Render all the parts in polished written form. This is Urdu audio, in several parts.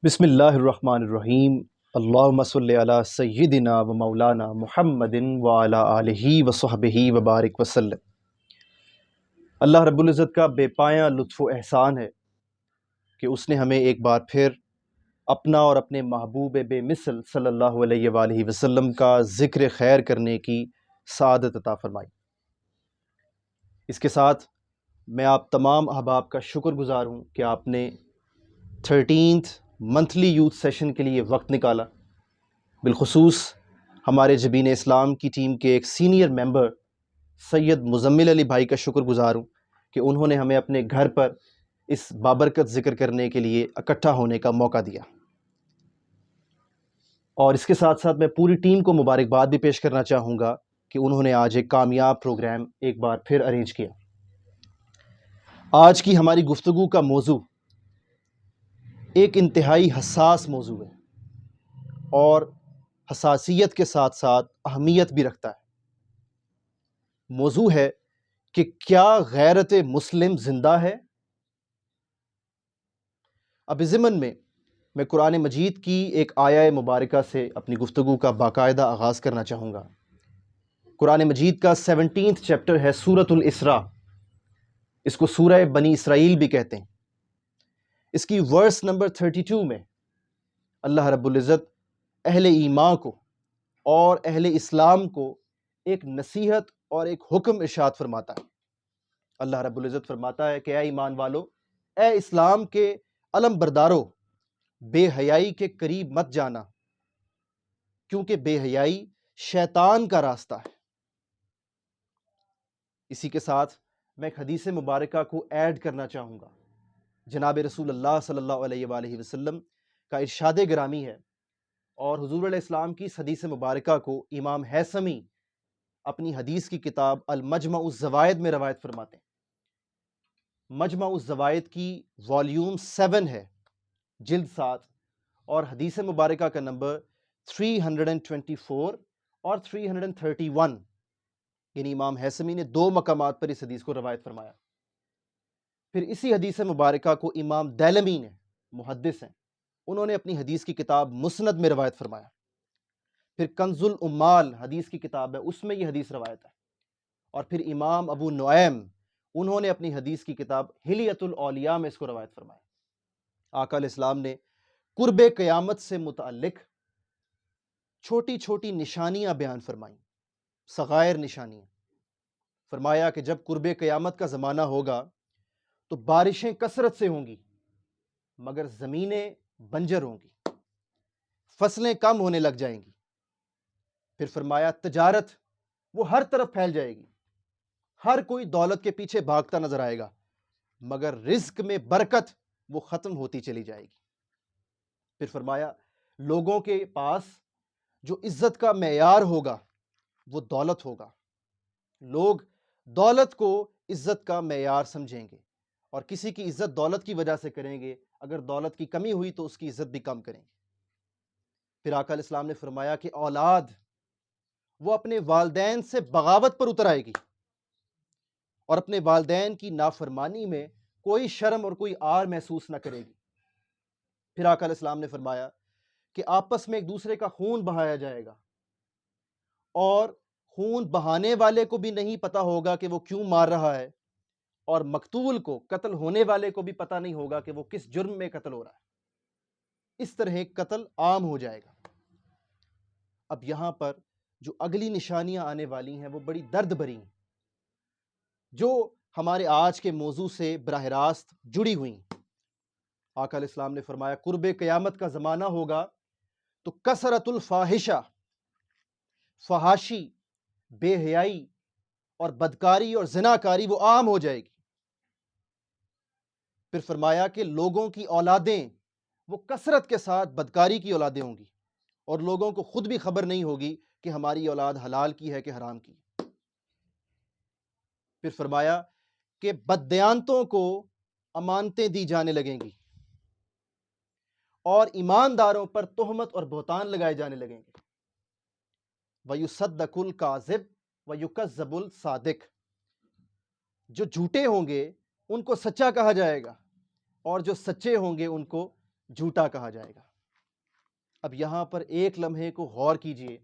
بسم اللہ الرحمن الرحیم۔ اللہم صلی علی سیدنا و مولانا محمد وعلی آلہ وصحبہ وبارک وسلم۔ اللہ رب العزت کا بے پایاں لطف و احسان ہے کہ اس نے ہمیں ایک بار پھر اپنا اور اپنے محبوب بے مثل صلی اللہ علیہ وآلہ وسلم کا ذکر خیر کرنے کی سعادت عطا فرمائی۔ اس کے ساتھ میں آپ تمام احباب کا شکر گزار ہوں کہ آپ نے 13th منتھلی یوتھ سیشن کے لیے وقت نکالا۔ بالخصوص ہمارے جبین اسلام کی ٹیم کے ایک سینئر ممبر سید مزمل علی بھائی کا شکر گزار ہوں کہ انہوں نے ہمیں اپنے گھر پر اس بابرکت ذکر کرنے کے لیے اکٹھا ہونے کا موقع دیا، اور اس کے ساتھ ساتھ میں پوری ٹیم کو مبارکباد بھی پیش کرنا چاہوں گا کہ انہوں نے آج ایک کامیاب پروگرام ایک بار پھر ارینج کیا۔ آج کی ہماری گفتگو کا موضوع ایک انتہائی حساس موضوع ہے اور حساسیت کے ساتھ ساتھ اہمیت بھی رکھتا ہے۔ موضوع ہے کہ کیا غیرت مسلم زندہ ہے؟ اب اس ضمن میں قرآن مجید کی ایک آیہ مبارکہ سے اپنی گفتگو کا باقاعدہ آغاز کرنا چاہوں گا۔ قرآن مجید کا 17th چیپٹر ہے سورۃ الاسراء، اس کو سورہ بنی اسرائیل بھی کہتے ہیں۔ اس کی ورس نمبر 32 میں اللہ رب العزت اہل ایمان کو اور اہل اسلام کو ایک نصیحت اور ایک حکم ارشاد فرماتا ہے۔ اللہ رب العزت فرماتا ہے کہ اے ایمان والو، اے اسلام کے علم بردارو، بے حیائی کے قریب مت جانا، کیونکہ بے حیائی شیطان کا راستہ ہے۔ اسی کے ساتھ میں ایک حدیث مبارکہ کو ایڈ کرنا چاہوں گا۔ جناب رسول اللہ صلی اللہ علیہ وآلہ وسلم کا ارشاد گرامی ہے، اور حضور علیہ السلام کی اس حدیث مبارکہ کو امام ہیثمی اپنی حدیث کی کتاب المجمع الزوائد میں روایت فرماتے ہیں۔ مجمع الزوائد کی والیوم 7 ہے، جلد 7، اور حدیث مبارکہ کا نمبر 324 اور 331، یعنی امام ہیثمی نے 2 مقامات پر اس حدیث کو روایت فرمایا۔ پھر اسی حدیث مبارکہ کو امام دیلمی نے، محدث ہیں، انہوں نے اپنی حدیث کی کتاب مسند میں روایت فرمایا۔ پھر کنز الامال حدیث کی کتاب ہے، اس میں یہ حدیث روایت ہے۔ اور پھر امام ابو نعیم، انہوں نے اپنی حدیث کی کتاب حلیۃ الاولیاء میں اس کو روایت فرمایا۔ آقا علیہ السلام نے قرب قیامت سے متعلق چھوٹی چھوٹی نشانیاں بیان فرمائیں، صغائر نشانیاں۔ فرمایا کہ جب قرب قیامت کا زمانہ ہوگا تو بارشیں کثرت سے ہوں گی مگر زمینیں بنجر ہوں گی، فصلیں کم ہونے لگ جائیں گی۔ پھر فرمایا تجارت وہ ہر طرف پھیل جائے گی، ہر کوئی دولت کے پیچھے بھاگتا نظر آئے گا، مگر رزق میں برکت وہ ختم ہوتی چلی جائے گی۔ پھر فرمایا لوگوں کے پاس جو عزت کا معیار ہوگا وہ دولت ہوگا، لوگ دولت کو عزت کا معیار سمجھیں گے، اور کسی کی عزت دولت کی وجہ سے کریں گے، اگر دولت کی کمی ہوئی تو اس کی عزت بھی کم کریں گے۔ پھر آقا علیہ السلام نے فرمایا کہ اولاد وہ اپنے والدین سے بغاوت پر اتر آئے گی، اور اپنے والدین کی نافرمانی میں کوئی شرم اور کوئی عار محسوس نہ کرے گی۔ پھر آقا علیہ السلام نے فرمایا کہ آپس میں ایک دوسرے کا خون بہایا جائے گا، اور خون بہانے والے کو بھی نہیں پتا ہوگا کہ وہ کیوں مار رہا ہے، اور مقتول کو، قتل ہونے والے کو بھی پتہ نہیں ہوگا کہ وہ کس جرم میں قتل ہو رہا ہے۔ اس طرح قتل عام ہو جائے گا۔ اب یہاں پر جو اگلی نشانیاں آنے والی ہیں وہ بڑی درد بھری ہیں، جو ہمارے آج کے موضوع سے براہ راست جڑی ہوئی ہیں۔ آقا علیہ السلام نے فرمایا قرب قیامت کا زمانہ ہوگا تو کثرت الفاحشہ، فحاشی، بے حیائی اور بدکاری اور زناکاری وہ عام ہو جائے گی۔ پھر فرمایا کہ لوگوں کی اولادیں وہ کثرت کے ساتھ بدکاری کی اولادیں ہوں گی، اور لوگوں کو خود بھی خبر نہیں ہوگی کہ ہماری اولاد حلال کی ہے کہ حرام کی۔ پھر فرمایا کہ بددیانتوں کو امانتیں دی جانے لگیں گی، اور ایمانداروں پر تہمت اور بہتان لگائے جانے لگیں گے۔ وَيُصَدَّقُ الْكَاذِبُ وَيُكَذَّبُ الصَّادِقُ، جو جھوٹے ہوں گے ان کو سچا کہا جائے گا، اور جو سچے ہوں گے ان کو جھوٹا کہا جائے گا۔ اب یہاں پر ایک لمحے کو غور کیجئے،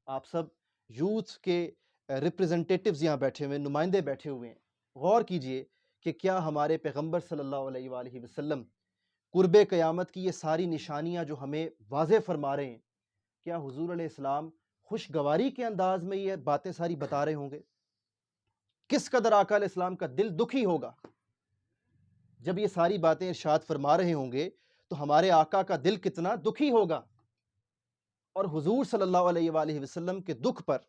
آپ سب یوتھ کے ریپریزنٹیٹیوز یہاں بیٹھے ہوئے، نمائندے بیٹھے ہوئے ہیں، غور کیجئے کہ کیا ہمارے پیغمبر صلی اللہ علیہ وآلہ وسلم قرب قیامت کی یہ ساری نشانیاں جو ہمیں واضح فرما رہے ہیں، کیا حضور علیہ السلام خوشگواری کے انداز میں یہ باتیں ساری بتا رہے ہوں گے؟ کس قدر آقا علیہ السلام کا دل دکھی ہوگا جب یہ ساری باتیں ارشاد فرما رہے ہوں گے، تو ہمارے آقا کا دل کتنا دکھی ہوگا۔ اور حضور صلی اللہ علیہ وآلہ وسلم کے دکھ پر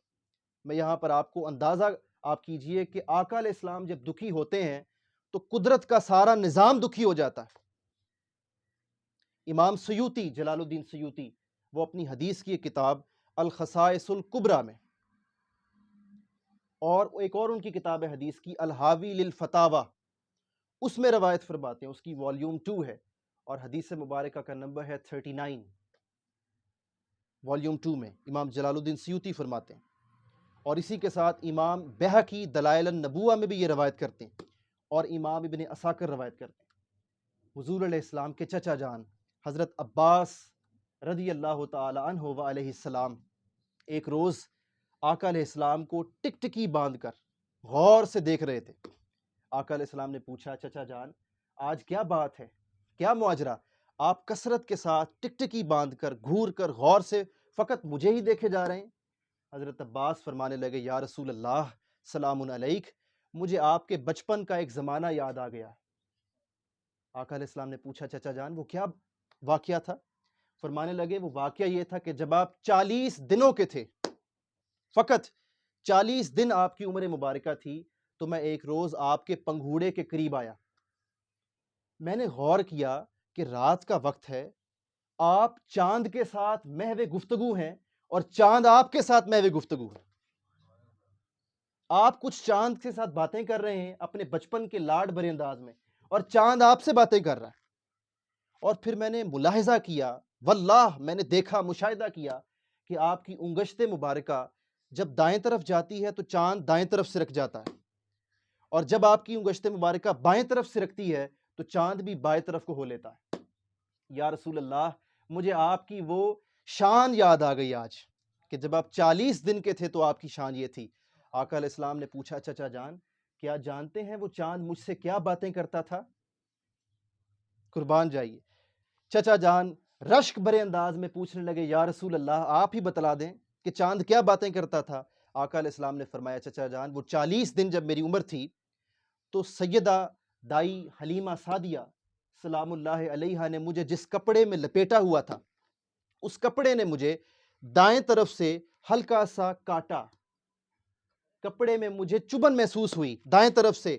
میں یہاں پر آپ کو اندازہ آپ کیجئے کہ آقا علیہ السلام جب دکھی ہوتے ہیں تو قدرت کا سارا نظام دکھی ہو جاتا ہے۔ امام سیوطی، جلال الدین سیوطی، وہ اپنی حدیث کی کتاب الخصائص الکبریٰ میں، اور ایک اور ان کی کتاب ہے حدیث کی الحاوی للفتاوی، اس میں روایت فرماتے ہیں، اس کی والیوم 2 ہے اور حدیث مبارکہ کا نمبر ہے 39، والیوم 2 میں امام جلال الدین سیوطی فرماتے ہیں، اور اسی کے ساتھ امام بہقی دلائل النبوہ میں بھی یہ روایت کرتے ہیں، اور امام ابن عساکر روایت کرتے ہیں۔ حضور علیہ السلام کے چچا جان حضرت عباس رضی اللہ تعالی عنہ و علیہ السلام ایک روز آقا علیہ السلام کو ٹکٹکی باندھ کر غور سے دیکھ رہے تھے۔ آقا علیہ السلام نے پوچھا، چچا جان آج کیا بات ہے، کیا ماجرا، آپ کثرت کے ساتھ ٹکٹکی باندھ کر گھور کر غور سے فقط مجھے ہی دیکھے جا رہے ہیں؟ حضرت عباس فرمانے لگے، یا رسول اللہ سلام علیک، مجھے آپ کے بچپن کا ایک زمانہ یاد آ گیا۔ آقا علیہ السلام نے پوچھا، چچا جان وہ کیا واقعہ تھا؟ فرمانے لگے، وہ واقعہ یہ تھا کہ جب آپ 40 دنوں کے تھے، فقط 40 دن آپ کی عمر مبارکہ تھی، تو میں ایک روز آپ کے پنگھوڑے کے قریب آیا، میں نے غور کیا کہ رات کا وقت ہے، آپ چاند کے ساتھ محو گفتگو ہیں اور چاند آپ کے ساتھ محو گفتگو ہے، آپ کچھ چاند کے ساتھ باتیں کر رہے ہیں اپنے بچپن کے لاڈ بھرے انداز میں، اور چاند آپ سے باتیں کر رہا ہے۔ اور پھر میں نے ملاحظہ کیا، واللہ میں نے دیکھا، مشاہدہ کیا کہ آپ کی انگشت مبارکہ جب دائیں طرف جاتی ہے تو چاند دائیں طرف سرک جاتا ہے، اور جب آپ کی انگشت مبارکہ بائیں طرف سرکتی ہے تو چاند بھی بائیں طرف کو ہو لیتا ہے۔ یا رسول اللہ، مجھے آپ کی وہ شان یاد آ گئی آج کہ جب آپ 40 دن کے تھے تو آپ کی شان یہ تھی۔ آقا علیہ السلام نے پوچھا، چچا جان کیا جانتے ہیں وہ چاند مجھ سے کیا باتیں کرتا تھا؟ قربان جائیے، چچا جان رشک بھرے انداز میں پوچھنے لگے، یا رسول اللہ آپ ہی بتلا دیں کہ چاند کیا باتیں کرتا تھا؟ آقا علیہ السلام نے فرمایا، چچا جان وہ 40 دن جب میری عمر تھی تو سیدہ دائی حلیمہ سعدیہ سلام اللہ علیہا نے مجھے جس کپڑے میں لپیٹا ہوا تھا، اس کپڑے نے مجھے دائیں طرف سے ہلکا سا کاٹا، کپڑے میں مجھے چبھن محسوس ہوئی دائیں طرف سے،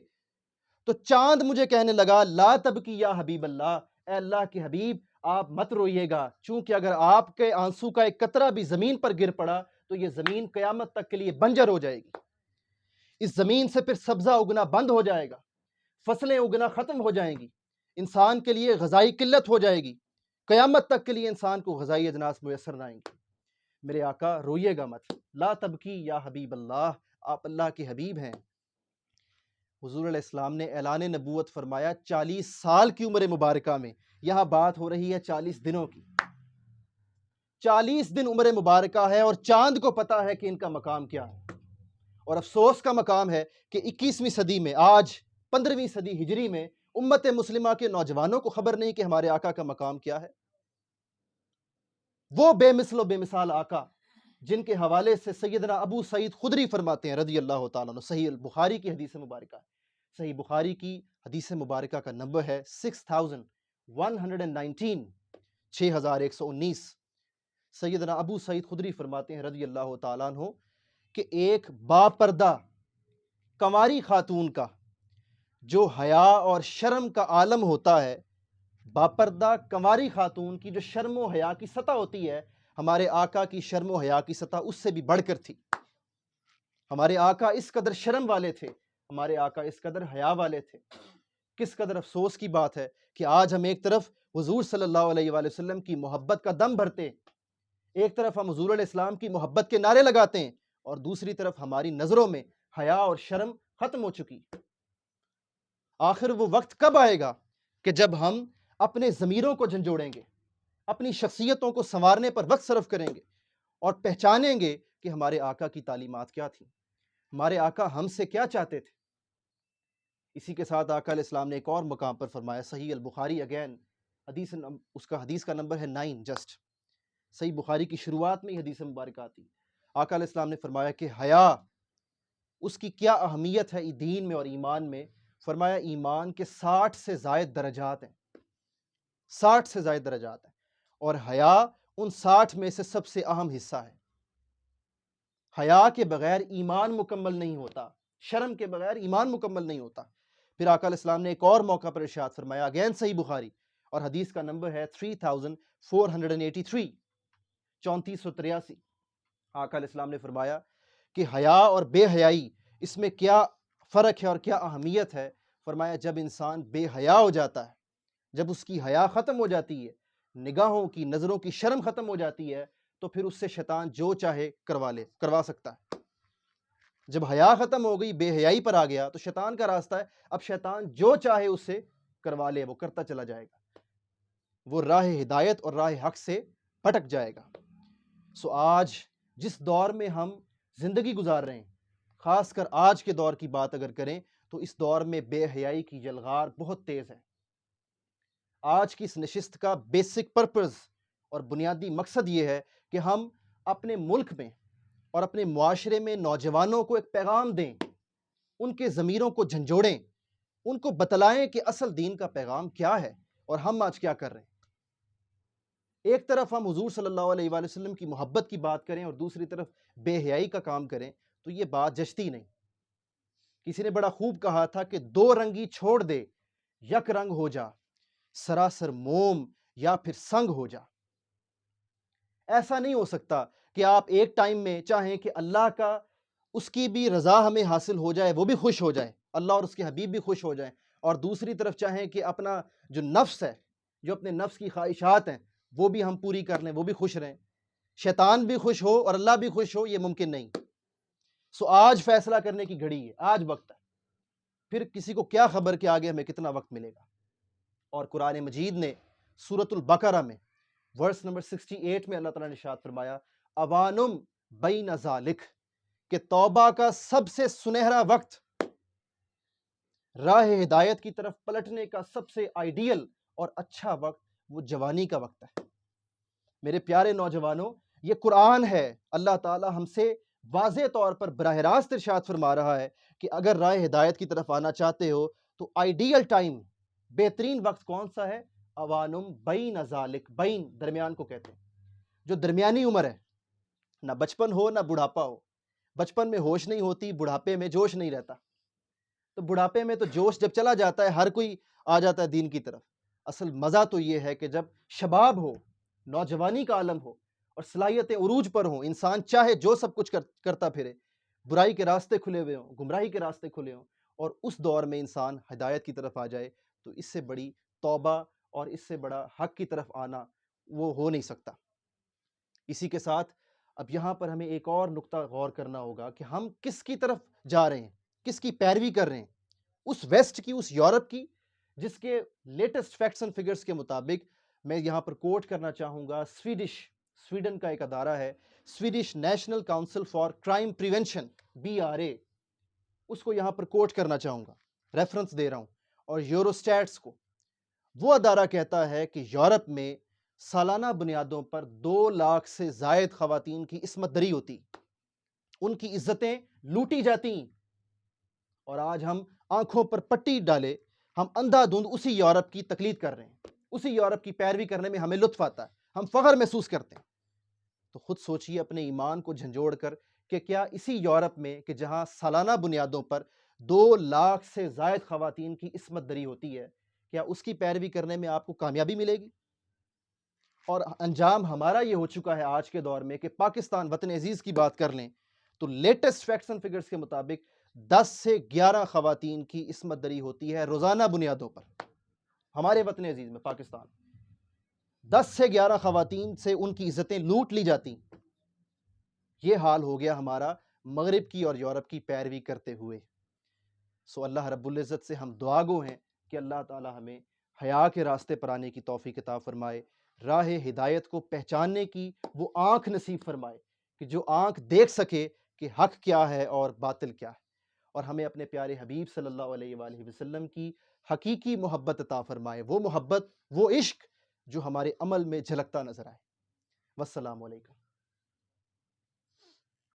تو چاند مجھے کہنے لگا، لا تبکی یا حبیب اللہ، اے اللہ کے حبیب آپ مت روئیے گا، چونکہ اگر آپ کے آنسو کا ایک قطرہ بھی زمین پر گر پڑا تو یہ زمین قیامت تک کے لیے بنجر ہو جائے گی، اس زمین سے پھر سبزہ اگنا بند ہو جائے گا، فصلیں اگنا ختم ہو جائیں گی، انسان کے لیے غذائی قلت ہو جائے گی، قیامت تک کے لیے انسان کو غذائی اجناس میسر نہ آئیں گے۔ میرے آقا روئیے گا مت، لا تبکی یا حبیب اللہ، آپ اللہ کے حبیب ہیں۔ حضور علیہ السلام نے اعلان نبوت فرمایا 40 سال کی عمر مبارکہ میں، یہاں بات ہو رہی ہے 40 دنوں کی، 40 دن عمر مبارکہ ہے اور چاند کو پتا ہے کہ ان کا مقام کیا ہے، اور افسوس کا مقام ہے کہ 21ویں صدی میں، آج 15ویں صدی ہجری میں امت مسلمہ کے نوجوانوں کو خبر نہیں کہ ہمارے آقا کا مقام کیا ہے۔ وہ بے مثل و بے مثال آقا جن کے حوالے سے سیدنا ابو سعید خدری فرماتے ہیں رضی اللہ تعالیٰ عنہ، صحیح البخاری کی حدیث مبارکہ ہے، صحیح بخاری کی حدیث مبارکہ کا نمبر ہے 6119، 6119۔ سیدنا ابو سعید خدری فرماتے ہیں رضی اللہ تعالیٰ عنہ کہ ایک باپردہ کنواری خاتون کا جو حیا اور شرم کا عالم ہوتا ہے، باپردہ کنواری خاتون کی جو شرم و حیا کی سطح ہوتی ہے، ہمارے آقا کی شرم و حیا کی سطح اس سے بھی بڑھ کر تھی۔ ہمارے آقا اس قدر شرم والے تھے، ہمارے آقا اس قدر حیا والے تھے۔ کس قدر افسوس کی بات ہے کہ آج ہم ایک طرف حضور صلی اللہ علیہ وآلہ وسلم کی محبت کا دم بھرتے ہیں، ایک طرف ہم حضور علیہ السلام کی محبت کے نعرے لگاتے ہیں، اور دوسری طرف ہماری نظروں میں حیا اور شرم ختم ہو چکی۔ آخر وہ وقت کب آئے گا کہ جب ہم اپنے ضمیروں کو جھنجھوڑیں گے، اپنی شخصیتوں کو سنوارنے پر وقت صرف کریں گے اور پہچانیں گے کہ ہمارے آقا کی تعلیمات کیا تھیں، ہمارے آقا ہم سے کیا چاہتے تھے۔ اسی کے ساتھ آقا علیہ السلام نے ایک اور مقام پر فرمایا، صحیح البخاری اگین، حدیث کا نمبر ہے 9 جسٹ، صحیح بخاری کی شروعات میں ہی حدیث مبارکہ آتی۔ آقا علیہ السلام نے فرمایا کہ حیا، اس کی کیا اہمیت ہے دین میں اور ایمان میں۔ فرمایا ایمان کے 60 سے زائد درجات ہیں، 60 سے زائد درجات ہیں، اور حیا ان 60 میں سے سب سے اہم حصہ ہے۔ حیا کے بغیر ایمان مکمل نہیں ہوتا، شرم کے بغیر ایمان مکمل نہیں ہوتا۔ پھر آقا علیہ السلام نے ایک اور موقع پر ارشاد فرمایا، اگین صحیح بخاری، اور حدیث کا نمبر ہے 3483، 3483۔ آقا علیہ السلام نے فرمایا کہ حیا اور بے حیائی، اس میں کیا فرق ہے اور کیا اہمیت ہے۔ فرمایا جب انسان بے حیا ہو جاتا ہے، جب اس کی حیا ختم ہو جاتی ہے، نگاہوں کی، نظروں کی شرم ختم ہو جاتی ہے، تو پھر اس سے شیطان جو چاہے کروا سکتا ہے۔ جب حیا ختم ہو گئی، بے حیائی پر آ گیا، تو شیطان کا راستہ ہے، اب شیطان جو چاہے اس سے کروا لے، وہ کرتا چلا جائے گا، وہ راہ ہدایت اور راہ حق سے بھٹک جائے گا۔ سو آج جس دور میں ہم زندگی گزار رہے ہیں، خاص کر آج کے دور کی بات اگر کریں تو اس دور میں بے حیائی کی جلغار بہت تیز ہے۔ آج کی اس نشست کا بیسک پرپز اور بنیادی مقصد یہ ہے کہ ہم اپنے ملک میں اور اپنے معاشرے میں نوجوانوں کو ایک پیغام دیں، ان کے ضمیروں کو جھنجھوڑیں، ان کو بتلائیں کہ اصل دین کا پیغام کیا ہے اور ہم آج کیا کر رہے ہیں۔ ایک طرف ہم حضور صلی اللہ علیہ وآلہ وسلم کی محبت کی بات کریں اور دوسری طرف بے حیائی کا کام کریں تو یہ بات جچتی نہیں۔ کسی نے بڑا خوب کہا تھا کہ دو رنگی چھوڑ دے، یک رنگ ہو جا، سراسر موم یا پھر سنگ ہو جا۔ ایسا نہیں ہو سکتا کہ آپ ایک ٹائم میں چاہیں کہ اللہ کا، اس کی بھی رضا ہمیں حاصل ہو جائے، وہ بھی خوش ہو جائے، اللہ اور اس کے حبیب بھی خوش ہو جائیں، اور دوسری طرف چاہیں کہ اپنا جو نفس ہے، جو اپنے نفس کی خواہشات ہیں، وہ بھی ہم پوری کر لیں، وہ بھی خوش رہیں، شیطان بھی خوش ہو اور اللہ بھی خوش ہو، یہ ممکن نہیں۔ سو آج فیصلہ کرنے کی گھڑی ہے، آج وقت ہے، پھر کسی کو کیا خبر کہ آگے ہمیں کتنا وقت ملے گا۔ اور قرآن مجید نے سورۃ البقرہ میں ورس نمبر 68 میں اللہ تعالیٰ نے ارشاد فرمایا، اوانم بین ذالک، کہ توبہ کا سب سے سنہرا وقت، راہ ہدایت کی طرف پلٹنے کا سب سے آئیڈیل اور اچھا وقت وہ جوانی کا وقت ہے۔ میرے پیارے نوجوانوں، یہ قرآن ہے، اللہ تعالیٰ ہم سے واضح طور پر براہ راست ارشاد فرما رہا ہے کہ اگر راہ ہدایت کی طرف آنا چاہتے ہو تو آئیڈیل ٹائم، بہترین وقت کون سا ہے؟ اوانم بین ذالک، بین درمیان کو کہتے ہیں، جو درمیانی عمر ہے، نہ بچپن ہو نہ بڑھاپا ہو۔ بچپن میں ہوش نہیں ہوتی، بڑھاپے میں جوش نہیں رہتا، تو بڑھاپے میں تو جوش جب چلا جاتا ہے ہر کوئی آ جاتا ہے دین کی طرف۔ اصل مزہ تو یہ ہے کہ جب شباب ہو، نوجوانی کا عالم ہو اور صلاحیتیں عروج پر ہوں، انسان چاہے جو سب کچھ کرتا پھرے، برائی کے راستے کھلے ہوئے ہوں، گمراہی کے راستے کھلے ہوں، اور اس دور میں انسان ہدایت کی طرف آ جائے، تو اس سے بڑی توبہ اور اس سے بڑا حق کی طرف آنا وہ ہو نہیں سکتا۔ اسی کے ساتھ اب یہاں پر ہمیں ایک اور نقطہ غور کرنا ہوگا کہ ہم کس کی طرف جا رہے ہیں، کس کی پیروی کر رہے ہیں؟ اس ویسٹ کی، اس یورپ کی، جس کے لیٹسٹ فیکٹس اینڈ فگرز کے مطابق میں یہاں پر کوٹ کرنا چاہوں گا سویڈن کا ایک ادارہ ہے، Swedish national council for crime prevention, BRA، اس کو یہاں پر کوٹ کرنا چاہوں گا، ریفرنس دے رہا ہوں، اور یوروسٹیٹس کو۔ وہ ادارہ کہتا ہے کہ یورپ میں سالانہ بنیادوں پر 2 لاکھ سے زائد خواتین کی عصمت دری ہوتی، ان کی عزتیں لوٹی جاتی، اور آج ہم آنکھوں پر پٹی ڈالے، ہم اندھا دھند اسی یورپ کی تقلید کر رہے ہیں، اسی یورپ کی پیروی کرنے میں ہمیں لطف آتا ہے، ہم فخر محسوس کرتے ہیں۔ تو خود سوچئے اپنے ایمان کو جھنجھوڑ کر کہ کیا اسی یورپ میں کہ جہاں سالانہ بنیادوں پر 2 لاکھ سے زائد خواتین کی عصمت دری ہوتی ہے، کیا اس کی پیروی کرنے میں آپ کو کامیابی ملے گی؟ اور انجام ہمارا یہ ہو چکا ہے آج کے دور میں کہ پاکستان وطن عزیز کی بات کر لیں تو لیٹسٹ فیکٹس اینڈ فگرز کے مطابق 10 سے 11 خواتین کی عصمت دری ہوتی ہے روزانہ بنیادوں پر، ہمارے وطن عزیز میں پاکستان 10 سے 11 خواتین سے ان کی عزتیں لوٹ لی جاتی۔ یہ حال ہو گیا ہمارا مغرب کی اور یورپ کی پیروی کرتے ہوئے۔ سو اللہ رب العزت سے ہم دعا گو ہیں کہ اللہ تعالی ہمیں حیا کے راستے پر آنے کی توفیق عطا فرمائے، راہ ہدایت کو پہچاننے کی وہ آنکھ نصیب فرمائے کہ جو آنکھ دیکھ سکے کہ حق کیا ہے اور باطل کیا ہے، اور ہمیں اپنے پیارے حبیب صلی اللہ علیہ وآلہ وسلم کی حقیقی محبت عطا فرمائے، وہ محبت، وہ عشق جو ہمارے عمل میں جھلکتا نظر آئے۔ والسلام علیکم۔